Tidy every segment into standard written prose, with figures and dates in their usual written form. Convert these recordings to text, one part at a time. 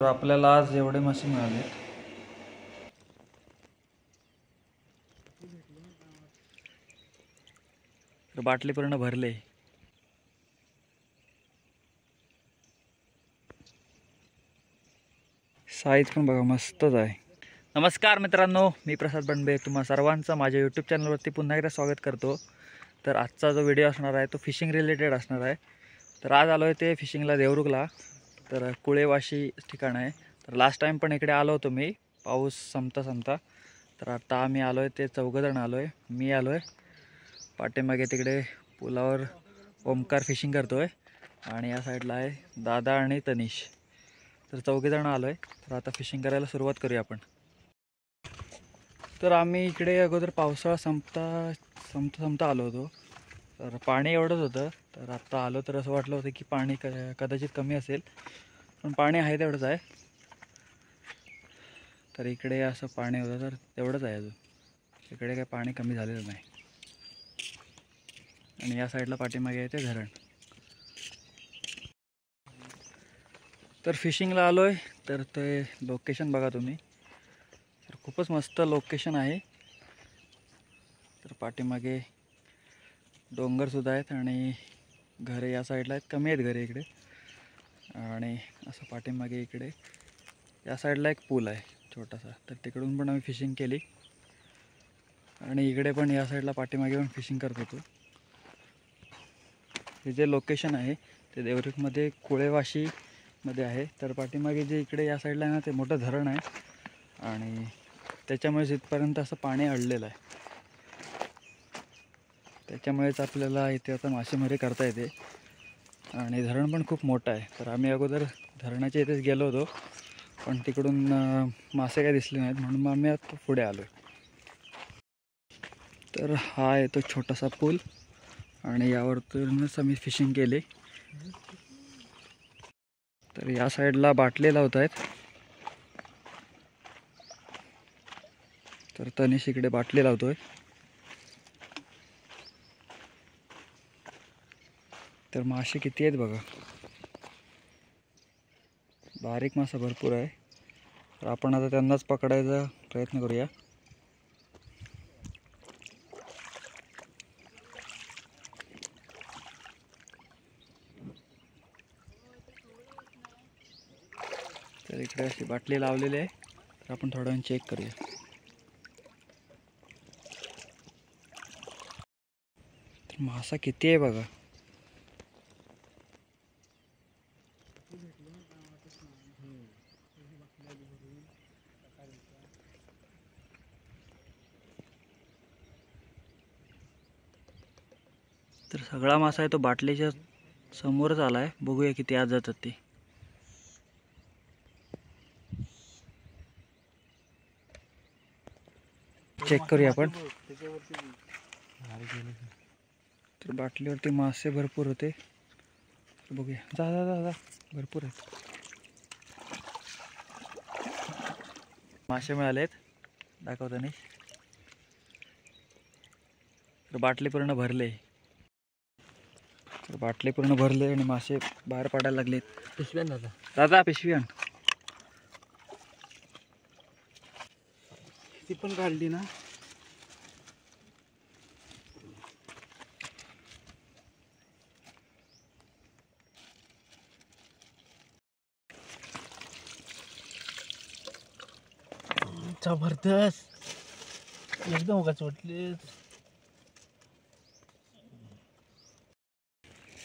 तर आपल्याला आज एवढे मासे मिळाले. तर बाटली पूर्ण भरले. साईज पण बघा मस्तच आहे. नमस्कार मित्रांनो, मी प्रसाद बनबे तुम्हा सर्वांचं माझ्या यूट्यूब चॅनलवरती पुन्हा एकदा स्वागत करतो. तर आजचा जो व्हिडिओ असणार आहे तो फिशिंग रिलेटेड असणार आहे. तर आज आलो आहे ते फिशिंगला देवरुखला. तर कुळेवाशी ठिकाण आहे. तर लास्ट टाईम पण इकडे आलो होतो मी, पाऊस संपता. तर आता आम्ही आलो आहे ते चौघजण आलो आहे. मी आलो आहे पाठीमागे तिकडे पुलावर ओमकार फिशिंग करतो आहे आणि या साईडला आहे दादा आणि तनिष. तर चौघेजण आलो आहे. तर आता फिशिंग करायला सुरुवात करूया आपण. तर आम्ही इकडे अगोदर पावसाळा संपता आलो होतो. तर पाणी एवढंच होतं. तर आत्ता आलो तर असं वाटलं होतं की पाणी कदाचित कमी असेल, पण पाणी आहे तेवढंच आहे. तर इकडे असं पाणी होतं तर तेवढंच आहे अजून. इकडे काही पाणी कमी झालेलं नाही. आणि या साईडला पाठीमागे आहे ते धरण. तर फिशिंगला आलो आहे. तर ते लोकेशन बघा तुम्ही. तर खूपच मस्त लोकेशन आहे. तर पाठीमागे डोंगरसुद्धा आहेत आणि घरे या साईडला आहेत, कमी आहेत घरे इकडे. आणि असं पाठीमागे इकडे या साईडला एक पूल आहे छोटासा. तर तिकडून पण आम्ही फिशिंग केली आणि इकडे पण या साईडला पाठीमागे पण फिशिंग करत होतो. हे जे लोकेशन आहे ते देवरुखमध्ये कुळेवाशीमध्ये आहे. तर पाठीमागे जे इकडे या साईडला आहे ना ते मोठं धरण आहे आणि त्याच्यामुळेच इथपर्यंत असं पाणी अडलेलं आहे. त्याच्यामुळेच आपल्याला इथे आता मासेमारी करता येते. आणि धरण पण खूप मोठं आहे. तर आम्ही अगोदर धरणाच्या इथेच गेलो होतो, पण तिकडून मासे काही दिसले नाहीत म्हणून मग आम्ही आता पुढे आलो. तर हा आहे तो छोटासा पूल आणि यावरतूनच आम्ही फिशिंग केली. तर या साईडला बाटले लावत आहेत. तर तनिष इकडे बाटली लावतोय. तर मासे किती आहेत बघा, बारीक मासा भरपूर आहे. तर आपण आता त्यांनाच पकडायचा प्रयत्न करूया. तर इकडे अशी बाटली लावलेली आहे. तर आपण थोडं वेळ चेक करूया. तर मासा किती आहे बघा. तर सगळा मासा आहे तो बाटलीच्या समोरच आला आहे. बघूया किती आज जातात ते. चेक करूया आपण. तर बाटलीवरती मासे भरपूर होते. बघूया. जा जा जा जा भरपूर आहेत मासे मिळालेत. दाखवतो नाही. तर बाटली पूर्ण भरले. तर बाटली पूर्ण भरले आणि मासे बाहेर पडायला लागलेत. पिशवी आण दादा. दादा पिशवी आण. ती पण काढली ना. जबरदस्त एकदम उगाच वाटले.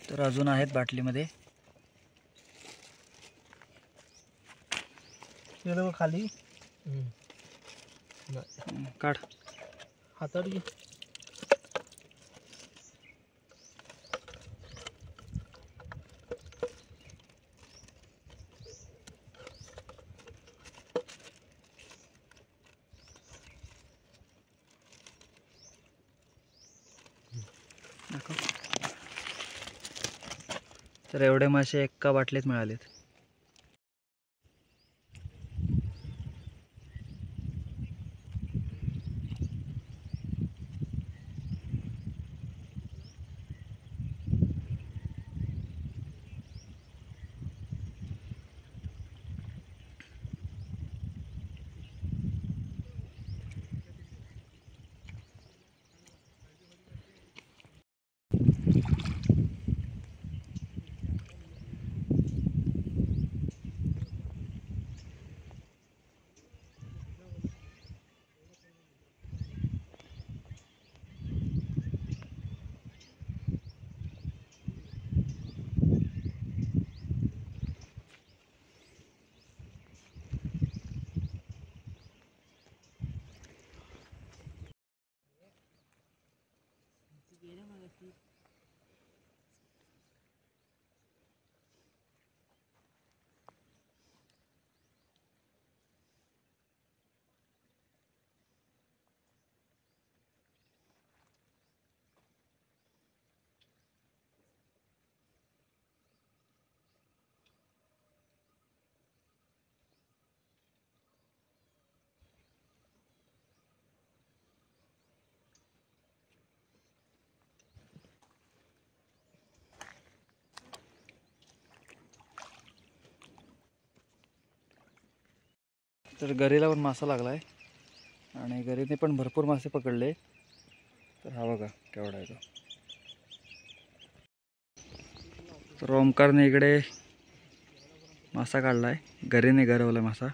तर अजून आहेत बाटलीमध्ये. खाली काढ हातात घे. तर एवढे मासे एका बाटलीत मिळालेत. तर गरीला पण मासा लागलाय आणि गरीने पण भरपूर मासे पकडले. तर हा बघा केवढा आहे तो. तर ओमकारने इकडे मासा काढलाय, गरीने गरवला मासा.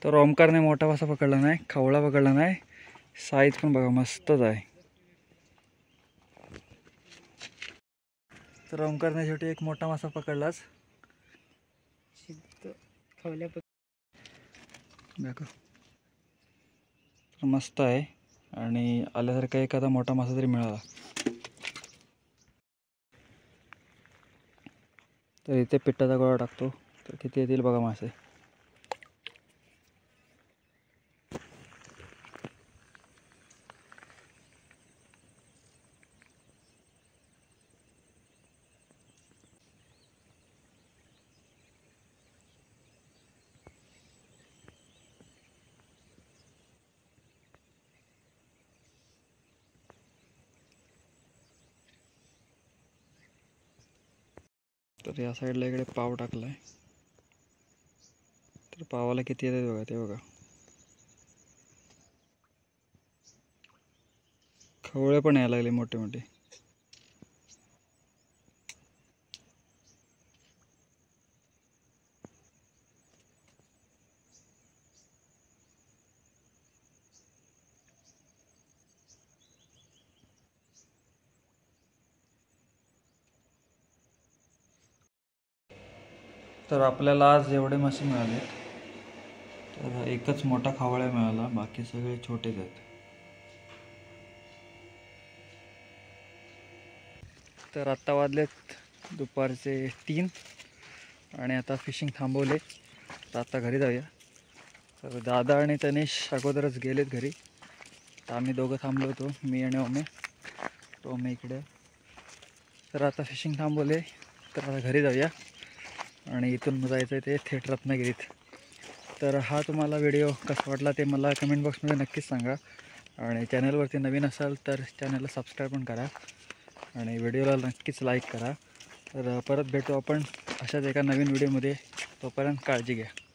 तर ओमकारने मोठा मासा पकडला नाही, खवळा पकडला नाही. साईज पण बघा मस्तच आहे. तर ओमकारने शेवटी एक मोठा मासा पकडलाच. तर मस्त आहे आणि आल्यासारखा एखादा मोठा मासा तरी मिळाला. तर इथे पिठाचा गोळा टाकतो. तर किती येतील बघा मासे. तर या साईडला इकडे पाव टाकलाय. तर पावाला किती येते बघा, ते बघा. खवळे पण यायला लागले मोठे मोठे. तर आपल्याला आज एवढे मासे मिळाले. तर एकच मोठा खवळा मिळाला, बाकी सगळे छोटेच आहेत. तर आत्ता वाजलेत दुपारचे 3 आणि आता फिशिंग थांबवले. तर आता घरी जाऊया. तर दादा आणि तनेश अगोदरच गेलेत घरी. तर आम्ही दोघं थांबलो होतो, मी आणि ओमे. ओमे इकडे. तर आता फिशिंग थांबवले. तर आता घरी जाऊया आणि इथून जायचं आहे ते थेट रत्नागिरीत. तर हा तुम्हाला व्हिडिओ कसा वाटला ते मला कमेंट बॉक्समध्ये नक्कीच सांगा. आणि चॅनलवरती नवीन असाल तर चॅनलला सबस्क्राईब पण करा आणि व्हिडिओला नक्कीच लाईक करा. तर परत भेटू आपण अशाच एका नवीन व्हिडिओमध्ये. तोपर्यंत काळजी घ्या.